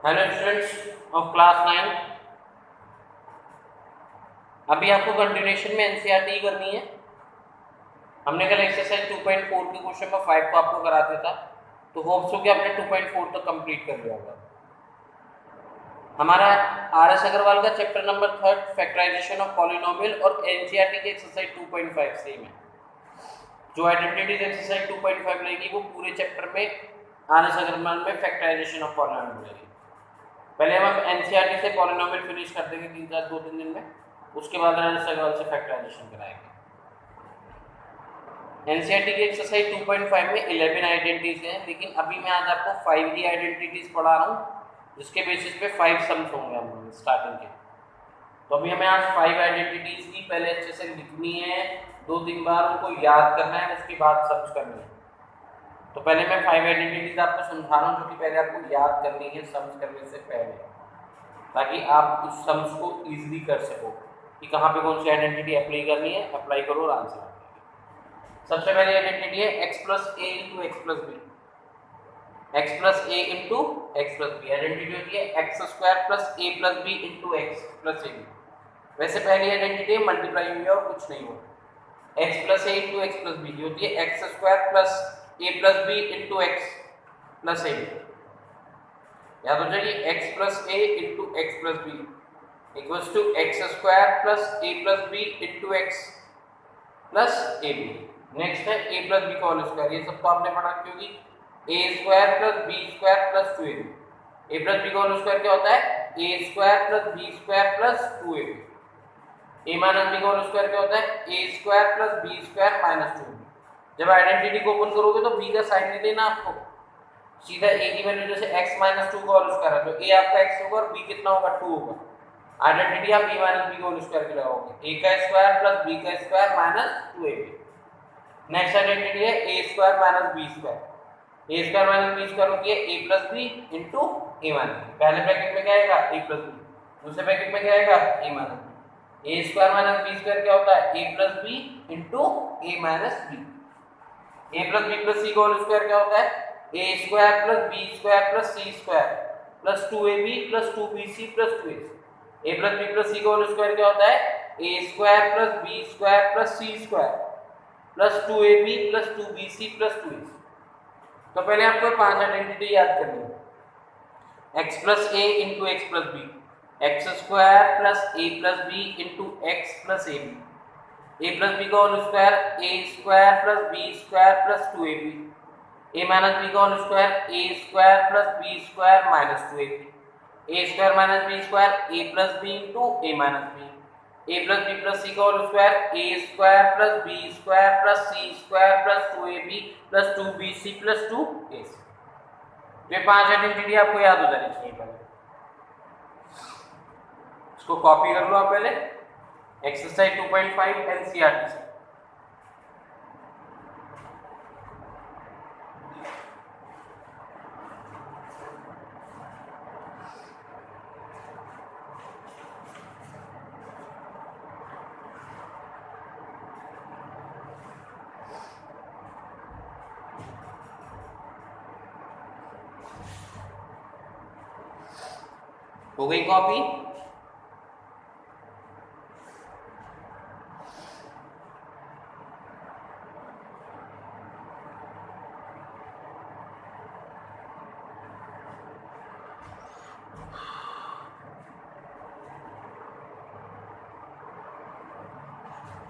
Hello students of class 9। अभी आपको continuation में एनसीईआरटी करनी है। हमने कल एक्सरसाइज 2.4 के क्वेश्चन नंबर 5 को आपको कराते था, तो होप सो कि आपने 2.4 तक कंप्लीट कर लिया होगा। हमारा आर.एस. अग्रवाल का chapter number 3 factorisation of polynomial और एनसीईआरटी की एक्सरसाइज 2.5 सेम है। जो आइडेंटिटीज एक्सरसाइज 2.5 लेगी वो पूरे चैप्टर में आर.एस. अग्रवाल में फैक्टराइजेशन ऑफ पॉलिनोमियल लेगी। पहले हम एनसीईआरटी से पॉलिनोमियल फिनिश कर देंगे 2-3 दिन में, उसके बाद आर.एस. अग्रवाल से फैक्टराइजेशन कराएंगे। एनसीईआरटी की एक्सरसाइज 2.5 में 11 आइडेंटिटीज हैं, लेकिन अभी मैं आज आपको 5 ही आइडेंटिटीज पढ़ा रहा हूँ, जिसके बेसिस पे 5 सम्स होंगे हम स्टार्टिंग के। तो अभी हमें आज 5 आइडेंटिटीज की पहले अच्छे से लिखनी है, 2-3 बार उनको याद करना है, उसके बाद सम्स करनी है। तो पहले मैं 5 आइडेंटिटीज आपको समझा रहा हूँ, जो कि पहले आपको याद करनी है सम्स करने से पहले, ताकि आप उस सम्स को इजीली कर सको कि कहाँ पे कौन सी आइडेंटिटी अप्लाई करनी है। अप्लाई करो और आंसर। सबसे पहली आइडेंटिटी है x plus a into x plus b. X plus a into x plus b identity होती है x square plus a plus b into x plus a b. वैसे पहली आइडेंटिटी मल्टीप्लाई हुई है और कुछ नहीं हुआ। X plus a into x plus b होती है x square plus a plus b into x plus a b. याद हो जाएगी, x plus a into x plus b equals to x square plus a plus b into x plus a b. Next है a plus b का whole square, ये सब तो आपने पढ़ा, क्योंकि a square plus b square plus 2ab। A plus b का whole square क्या होता है? A square plus b square plus 2ab। A minus b का होल स्क्वायर क्या होता है? A square plus b square minus 2ab। जब identity को ओपन करोगे तो बी का साइन नहीं देना आपको, सीधा ए की वैल्यू जैसे x माइनस 2 का होल स्क्वायर है, तो ए आपका x होगा और b कितना होगा? 2 होगा। आइडेंटिटी आप a माइनस b का होल स्क्वायर की लगाओगे, a का स्क्वायर प्लस b का square minus 2ab। Next identity है a square minus b square. A square minus b square होती है a plus b into a minus B. पहले bracket में क्या आएगा? ए प्लस बी। दूसरे ब्रैकेट में क्या आएगा? ए माइनस बी। ए स्क्वायर माइनस बी स्क्वायर क्या होता है? A plus b into a minus b. A plus b plus c का होल स्क्वायर क्या होता है? A square plus b square plus c square plus 2ab plus 2bc plus 2ac। A plus b plus c का whole square क्या होता है? A square plus b square plus c square plus 2ab plus 2bc plus 2ac। तो पहले आपको 5 identity याद करनी है। x plus a into x plus b, x square plus a plus b into x plus a b. A plus b का whole square a square plus b square plus 2ab। A minus b का whole square a square plus b square minus 2ab। A square minus b square a plus b into a minus b. A plus b plus c का whole square a square plus b square plus c square plus 2ab plus 2bc plus 2ac। ये 5 identity आपको याद हो जानी चाहिए। पहले इसको copy कर लो आप पहले, एक्सरसाइज 2.5 एनसीईआरटी से। हो गई कॉपी?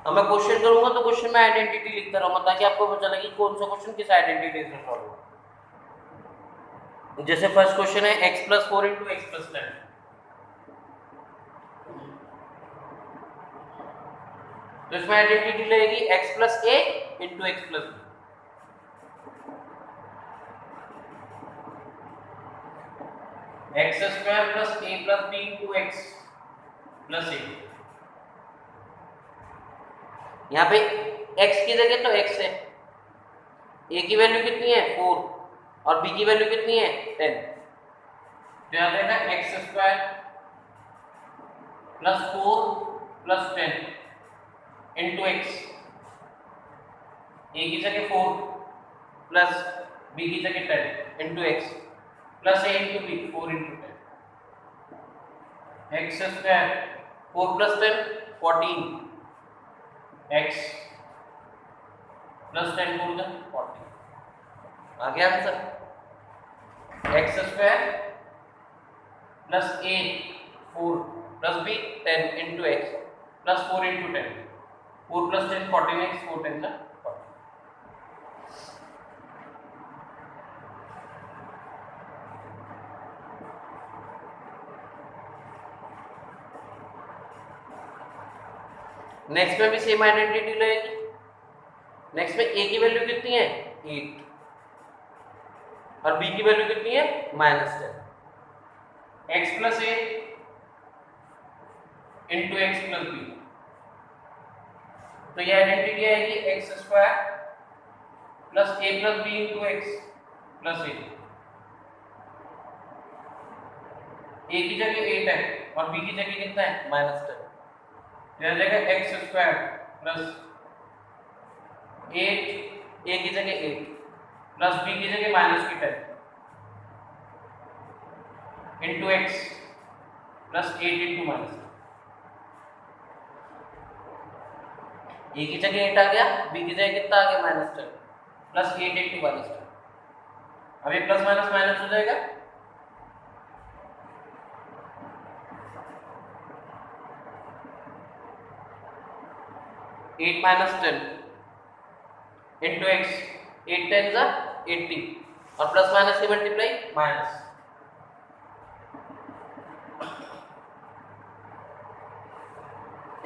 अब मैं क्वेश्चन करूंगा तो क्वेश्चन में आइडेंटिटी लिखता रहूंगा, ताकि आपको पता लगे कौन सा क्वेश्चन किस आइडेंटिटी से सॉल्व होगा। जैसे फर्स्ट क्वेश्चन है x plus 4 into x plus 10। तो इसमें आइडेंटिटी लगेगी x plus a into x plus b. X square plus a plus b into x plus a. यहाँ पे x की जगह तो x है, a की वैल्यू कितनी है? 4 और b की वैल्यू कितनी है? 10। तो यहाँ देना x square plus 4 plus 10 into x. A की जगह 4 प्लस बी की जगह 10 into x plus a into b 4 into 10। X square 4 + 10 14 x plus 10 4 = 40 आ गया answer. X square plus a 4 plus b 10 into x plus 4 into 10 4 + 10 14 x 4 10 40। Next में भी same identity रहेगी। Next में ए की वैल्यू कितनी है 8 और बी की वैल्यू कितनी है -10। X plus a into x plus b, तो ये आइडेंटिटी आएगी x square plus a plus b into x plus a की जगह 8 है और बी की जगह कितना है -10, यह जगह एक्स स्क्वायर प्लस 8 ए की जगह 8 प्लस बी की जगह -10 इंटू एक्स प्लस 8 इंटू -10। ए की जगह 8 आ गया, बी की जगह कितना आ गया -10 प्लस 8 इंटू -10। अब ये प्लस माइनस माइनस हो जाएगा, एट माइनस 10 इंटू एक्स 8 10 जा 80 और प्लस माइनस से multiply minus.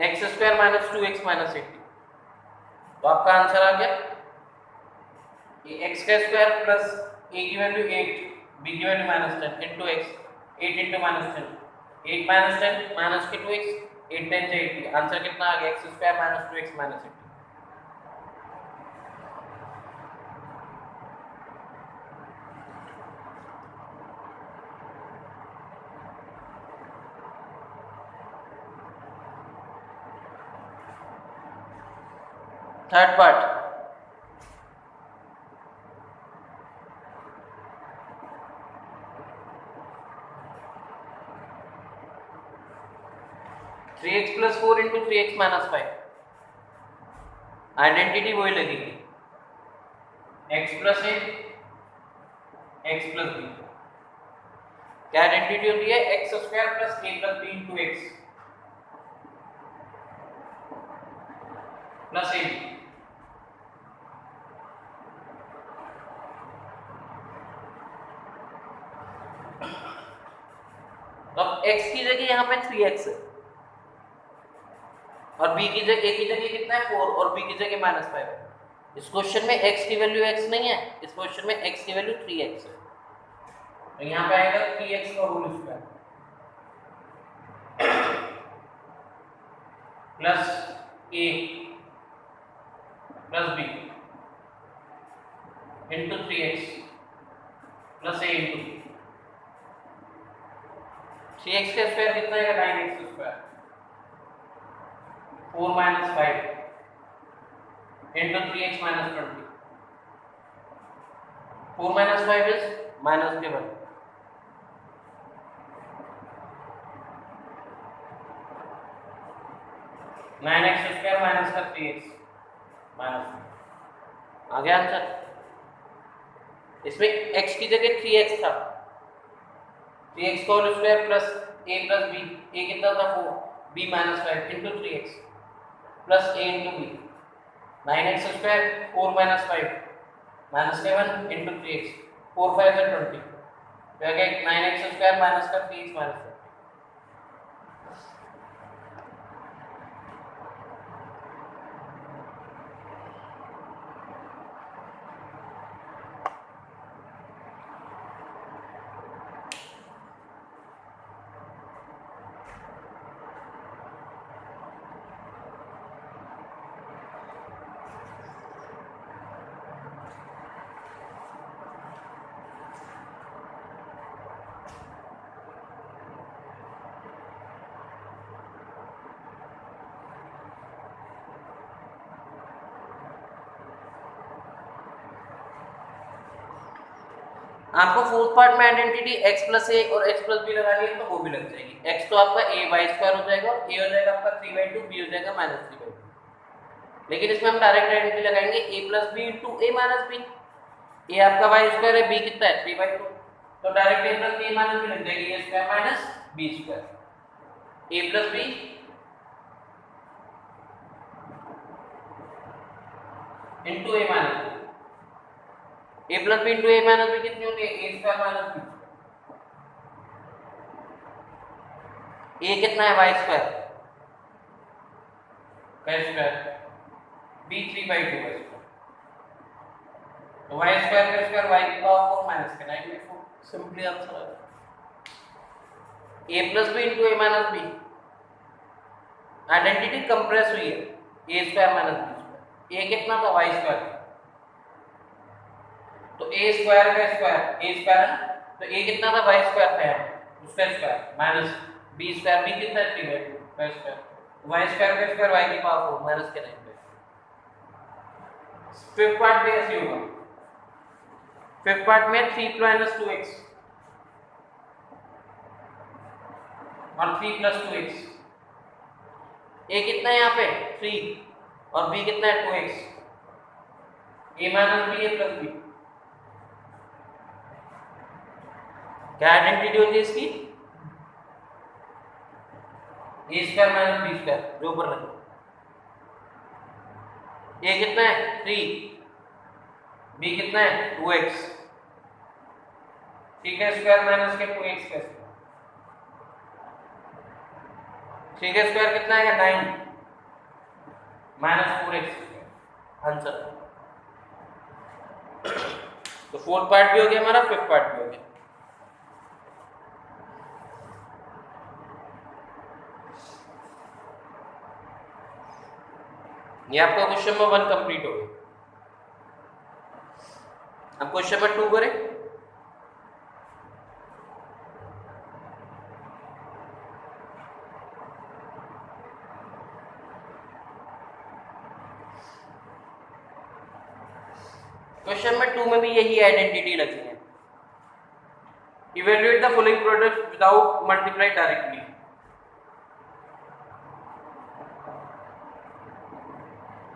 X square minus 2x minus 80, तो आपका आंसर आ गया एक्स का स्क्वायर प्लस ए की वैल्यू 8 बी की value -10 into x 8 into -10 8 -10 minus के 2x 8 10 से 80, आंसर कितना आ गया x square minus 2x minus 80। Third part, three x plus 4 into 3x minus 5, identity वही लगेगी x plus a x plus b. क्या आइडेंटिटी होती है x square plus a plus b into x plus a b. तो अब x की जगह यहाँ पे 3x है और b की जगह a की जगह कितना है 4 और b की जगह -5 है। इस क्वेश्चन में x की वैल्यू x नहीं है, इस क्वेश्चन में x की वैल्यू 3x है, तो यहाँ पे आएगा 3x का whole square plus a plus b into 3x plus a into b। 3x का स्क्वायर कितना आएगा 9x square 4 minus 5 into 3x minus 20। 4 minus 5 is -11। -9x square minus का 3x माइनस आ गया आंसर। इसमें x की जगह 3x था, 3x का whole square plus a plus b, a कितना था 4 b minus 5 into 3x plus a into b। 9x square 4 minus 5 minus 11 into 3x 4 5 is 20, तो आ गया 9x स्क्वायर माइनस का 3x माइनस 20। आपको फोर्थ पार्ट में identity x plus ए और x plus B लगानी है तो वो भी लग जाएगी। x तो आपका a बाई स्क्वायर हो जाएगा और a हो जाएगा आपका 3/2, b हो जाएगा -3/2। लेकिन इसमें हम डायरेक्ट आइडेंटिटी लगाएंगे a plus b into a minus b. A आपका वाई स्क्वायर है, b कितना है 3/2, तो direct a plus b minus b लग जाएगी, a square minus b square, a plus b into a minus b. a plus b into a minus b कितनी होती है, a square minus b। a कितना है y स्क्वायर का square, b 3/2 है square, तो y स्क्वायर का square y की पावर 4 माइनस के 9/4, सिंपली आंसर आ गया। a plus b into a minus b identity compress हुई है, a square minus b square. a कितना था y स्क्वायर, तो a स्क्वायर का स्क्वायर a स्क्वायर है, तो a कितना था y स्क्वायर था उसका square minus b square, b कितना है 3/2 का स्क्वायर, y स्क्वायर का स्क्वायर y की पावर 4 माइनस के 9/4। फिफ्थ पार्ट भी ऐसे होगा। फिफ्थ पार्ट में 3 माइनस 2x और 3 प्लस 2x। a कितना है यहाँ पे 3 और b कितना है 2x, a minus b a plus b। क्या आइडेंटिटी होती है इसकी, ए स्क्वायर माइनस बी स्क्वायर जो ऊपर लगे। ए कितना है 3, बी कितना है 2x, ठीक है स्क्वायर माइनस के 2x का स्क्वायर, ठीक है स्क्वायर कितना आएगा 9 माइनस 4x आंसर। तो फोर्थ पार्ट भी हो गया हमारा, फिफ्थ पार्ट भी हो गया। ये आपका क्वेश्चन नंबर 1 कंप्लीट हो गया। अब क्वेश्चन नंबर 2 करें। क्वेश्चन नंबर 2 में भी यही आइडेंटिटी लगी है। Evaluate the following product without multiply directly.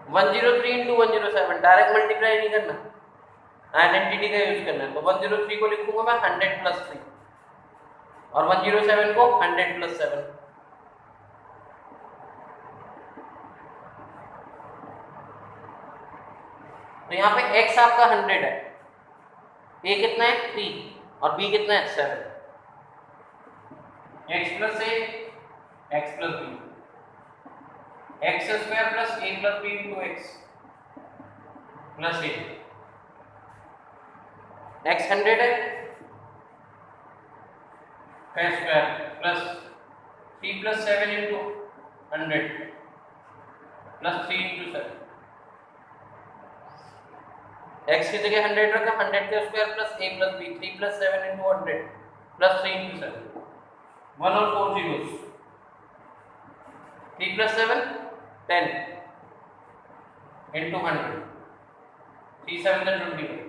One 103 into 107 direct multiply नहीं करना, आइडेंटिटी का यूज करना है। तो 103 को लिखूंगा मैं 100 प्लस 3 और 107 को 100 प्लस 7। तो यहाँ पे x आपका 100 है, a कितना है 3 और b कितना है 7। x प्लस a x प्लस b, x square plus a plus b into x plus a. X 100 है का square plus 3 plus 7 into 100 plus 3 into 7। एक्स की जगह 100 रखा, 100 का square plus a plus b, 3 plus 7 into 100 plus 3 into 7। 1 और 4 जीरोस, 3 प्लस 7 10 इंटू 100, 3 7 21।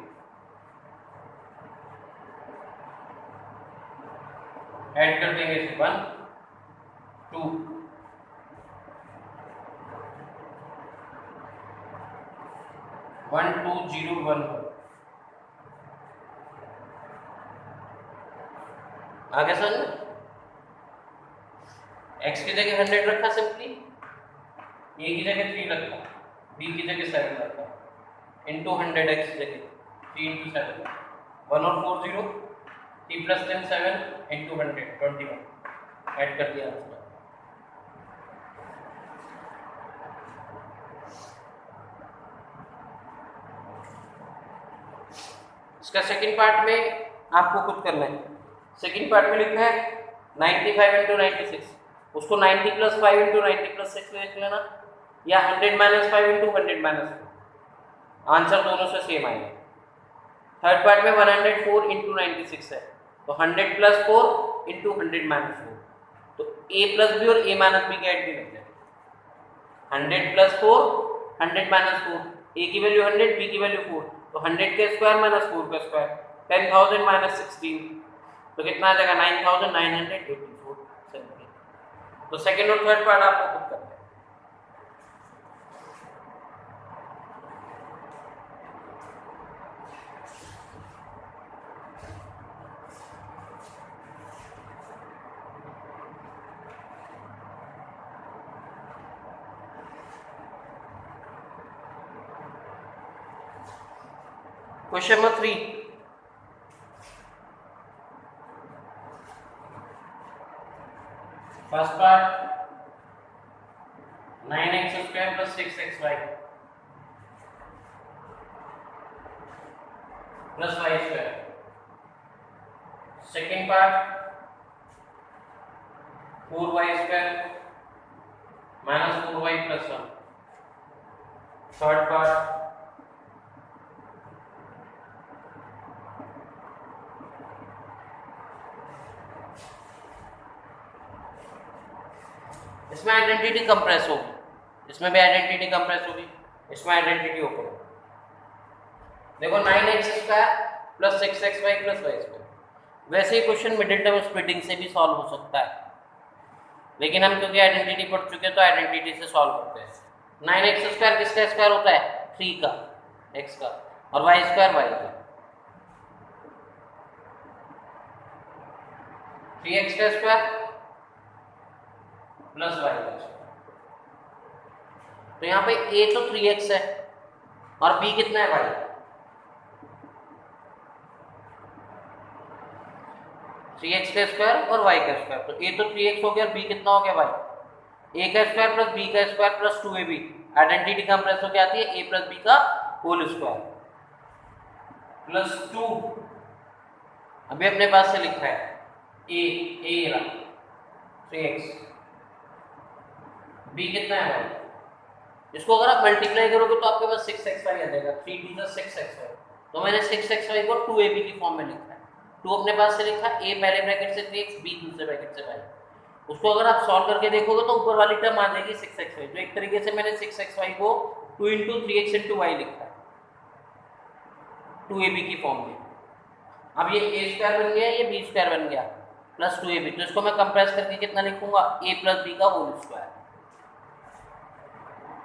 ऐड कर देंगे इसे 1 2 1 2 0 1 आगे समझ में। x की जगह 100 रखा सिंपली, a की जगह 3 रखा, b की जगह 7 रखा, इंटू 100 x की जगह 3 इंटू 7 1 और 4 0, 3 प्लस 10 7 इंटू 100 21। ऐड कर दिया आंसर। इसका सेकंड पार्ट में आपको कुछ करना है। सेकंड पार्ट में लिखा है 95 इंटू 96, उसको 90 प्लस 5 इंटू 90 प्लस 6 लिख लेना, या 100 माइनस 5 इंटू 100 माइनस 4। आंसर दोनों से सेम आएगा। थर्ड पार्ट में 104 इंटू 96 है, तो 100 प्लस 4 इंटू 100 माइनस 4, तो a प्लस बी और a माइनस बी का ऐड भी लग जाएगा। 100 प्लस 4 100 माइनस 4, a की वैल्यू 100 b की वैल्यू 4, तो 100 का स्क्वायर माइनस 4 का स्क्वायर, 10,000 माइनस 16 तो कितना आ जाएगा 9,984 सेंटीमीटर। तो सेकंड और थर्ड पार्ट आपको खुद करना है। Question number 3, first part 9x square plus 6xy plus y square. Second part 4y square minus 4y plus 1। Third part इसमें आइडेंटिटी कंप्रेस होगी, इसमें भी आइडेंटिटी कंप्रेस होगी, इसमें आइडेंटिटी ओपन होगी। देखो 9x square plus 6xy plus y square, वैसे ही question middle term splitting से भी सॉल्व हो सकता है, लेकिन हम क्योंकि आइडेंटिटी पढ़ चुके हैं तो आइडेंटिटी से सॉल्व करते हैं। 9x स्क्वायर किसका स्क्वायर होता है? 3 का, x का, और y स्क्वायर y का। 3x का स्क्वायर प्लस y का स्क्वायर। तो यहाँ पे a तो 3x है और b कितना है y? 3x का स्क्वायर और y का स्क्वायर। तो a तो 3x हो गया और b कितना हो गया y? a का स्क्वायर प्लस b का square plus 2ab। Identity compress होकर आती है a प्लस b का होल स्क्वायर प्लस 2। अभी अपने पास से लिखा है a 3x, b कितना है भाई? इसको अगर आप मल्टीप्लाई करोगे तो आपके पास 6xy आ जाएगा। 3 2 6xy। तो मैंने 6xy को 2ab की फॉर्म में लिखा है। 2 अपने पास से लिखा, a पहले ब्रैकेट से 3x, b दूसरे ब्रैकेट से y। उसको अगर आप सॉल्व करके देखोगे तो ऊपर वाली टर्म आ जाएगी 6xy। तो एक तरीके से मैंने 6xy को 2 × 3x × y लिखा है 2ab की फॉर्म में। अब ये a स्क्वायर बन गया, ये b स्क्वायर बन गया प्लस 2ab। तो इसको मैं कंप्रेस करके कितना लिखूंगा? a प्लस b का whole square,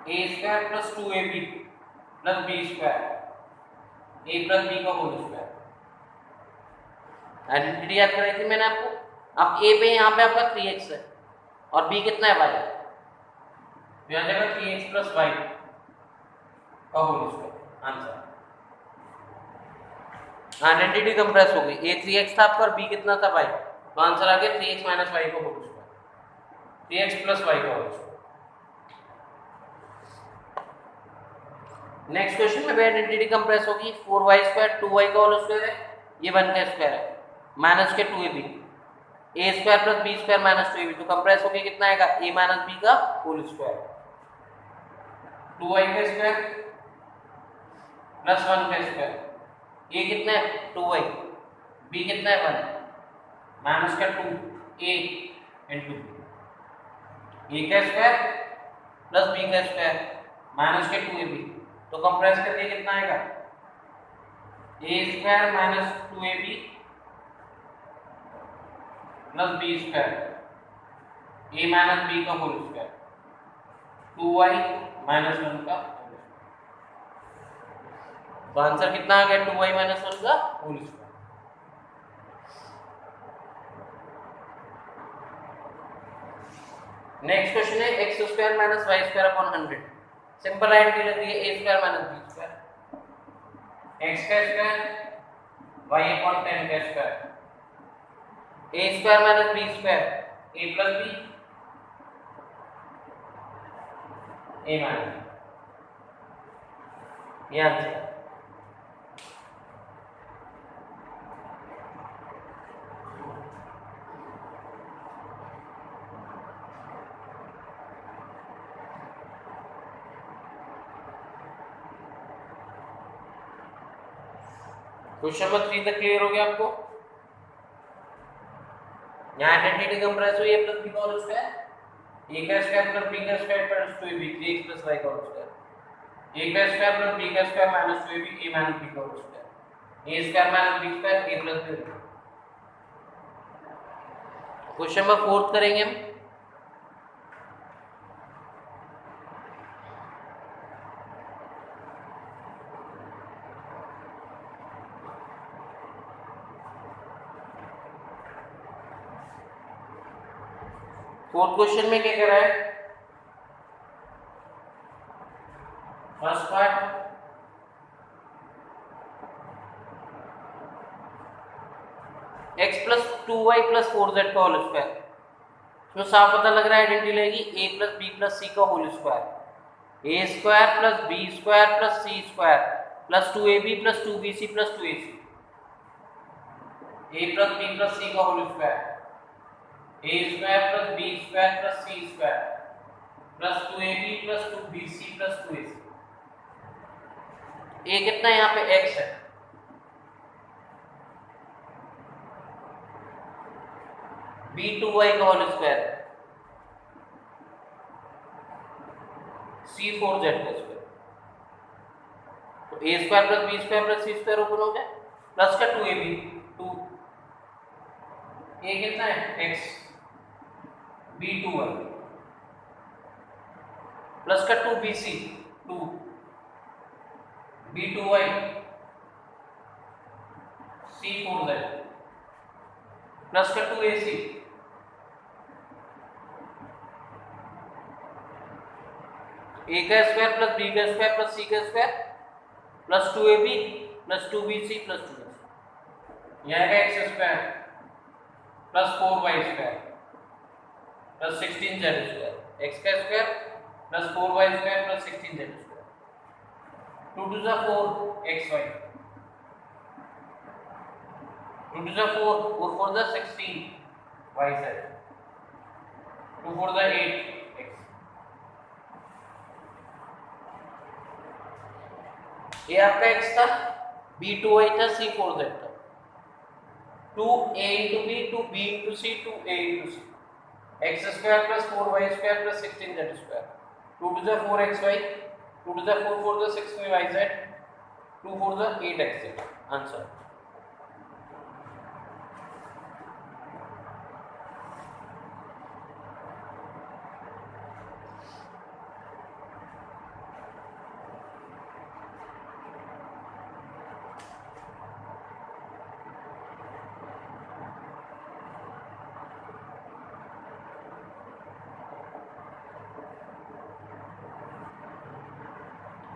a square plus 2ab plus b square, a plus b का होल स्क्वायर। आइडेंटिटी याद कराई थी मैंने आपको। अब a पे यहाँ पे आपका 3x है और b कितना है y? तो यहाँ जाएगा 3x प्लस y का whole square answer. Identity compress हो गई। a 3x था आपका और b कितना था y? तो आंसर आ गया 3x माइनस y का whole square, 3x plus y का होल स्क्वायर। नेक्स्ट क्वेश्चन में भी आइडेंटिटी कंप्रेस होगी। 4y स्क्वायर 2y का होल स्क्वायर है, ये 1 का स्क्वायर है, माइनस के 2ab, a square plus b square minus 2ab। तो कंप्रेस होके कितना आएगा? a माइनस b का होल स्क्वायर, 2y का स्क्वायर प्लस 1 का स्क्वायर। a कितना है? 2y, b कितना है? 1, माइनस का 2a इंटू a का स्क्वायर प्लस b का स्क्वायर माइनस के 2ab। तो कंप्रेस करके कितना आएगा? a square minus 2ab plus b square, a minus b का होल स्क्वायर, 2y माइनस 1 का होल स्क्वायर। तो आंसर कितना आ गया? 2y माइनस 1 का होल स्क्वायर। नेक्स्ट क्वेश्चन है x square minus y square upon 100। Simple identity लग रही है a square minus b square, x का स्क्वायर y अपॉन 10 का square, a square minus b square, a plus b, a minus. ये answer. Question number 3 तक clear हो गया आपको? यहाँ आइडेंटिटी कंप्रेस हुई है प्लस b का होल स्क्वायर, a का स्क्वायर प्लस b का square plus 2ab 3x plus y का होल स्क्वायर, a का स्क्वायर प्लस b का square minus 2ab a minus b का whole square, a square minus b square a plus B. Question number 4 करेंगे हम। Fourth question में क्या कह रहा है? First part x plus 2y plus 4z का होल स्क्वायर। इसमें साफ पता लग रहा है आइडेंटिटी लगेगी a plus b plus c का whole square, a square plus b square plus c square plus 2ab plus 2bc plus 2ac, a plus b plus c का whole square, a square plus b square plus c square plus 2ab plus 2bc plus 2ac। a कितना है यहाँ पे x है, b 2y का whole square, c 4z का square. तो a square plus b square plus c square open हो गया, प्लस का 2ab 2, a कितना है x, b 2y प्लस का 2bc 2, b 2y c 4z plus का 2ac, a का स्क्वायर प्लस b का स्क्वायर प्लस c का square plus 2ab plus 2bc plus 2ac। यहाँ का x square plus 4y square plus 16z square, x का square plus 4y square plus 16z square, 2 to the 4 xy, 2 to the 4, 4 for the 16 yz, 2 for the 8 x। ये आपका x था, b 2y था, c 4z था, 2a into b 2b into c 2a into c, x square plus 4y square plus 16z square, 2 to the 4 xy, 2 to the 4 for the 6 yz, 2 for the 8 xz। Answer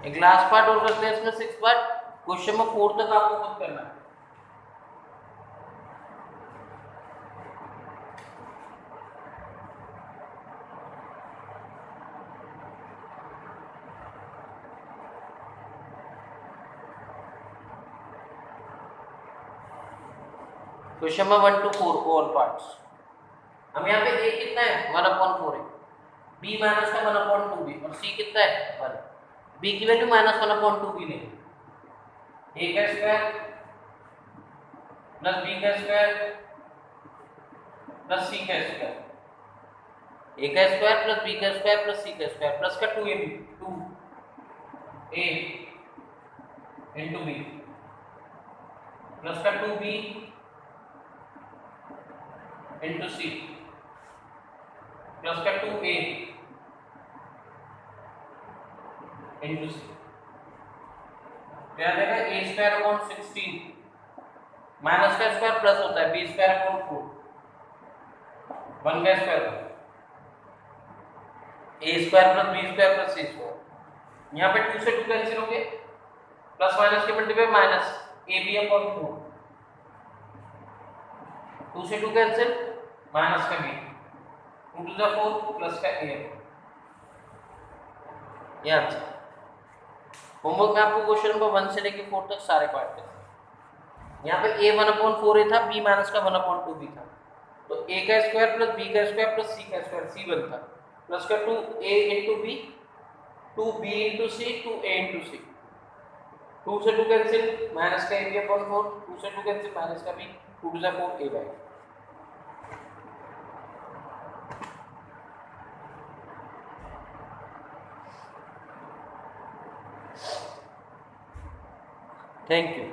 एक last part और करते हैं इसमें 6 part. Question number 4 तक आपको खुद करना है। Question number 1 to 4 all parts. हम यहाँ पे a कितना है 1/4 है, b माइनस का 1/2b और c कितना है 1, b की वैल्यू -1/2b लेंगे, a का स्क्वायर प्लस b का स्क्वायर प्लस c का स्क्वायर, a का स्क्वायर प्लस b का स्क्वायर प्लस c का स्क्वायर प्लस का 2ab 2a into b plus का 2b into c प्लस का 2a into c। क्या देगा a स्क्वायर अपॉन 16 माइनस का स्क्वायर प्लस होता है b स्क्वायर अपॉन 4 1 का square a square plus b square plus c square. यहाँ पे 2 से 2 कैंसिल हो गए, प्लस माइनस के मल्टीप्लाई माइनस ab अपॉन 4, 2 से 2 कैंसिल माइनस का b 2 to the 4 प्लस का a। ये आंसर। होमवर्क में आपको क्वेश्चन नंबर 1 से लेकर 4 तक सारे पार्ट थे। यहाँ पे a 1/4 था, b माइनस का 1/2b था, तो a का स्क्वायर प्लस b का स्क्वायर प्लस c का स्क्वायर c बनता प्लस का 2a into b 2b into c 2a into c, 2 से 2 कैंसिल माइनस का ab अपॉन 4, 2 से 2 कैंसिल माइनस का b 2 to the 4 a by। Thank you.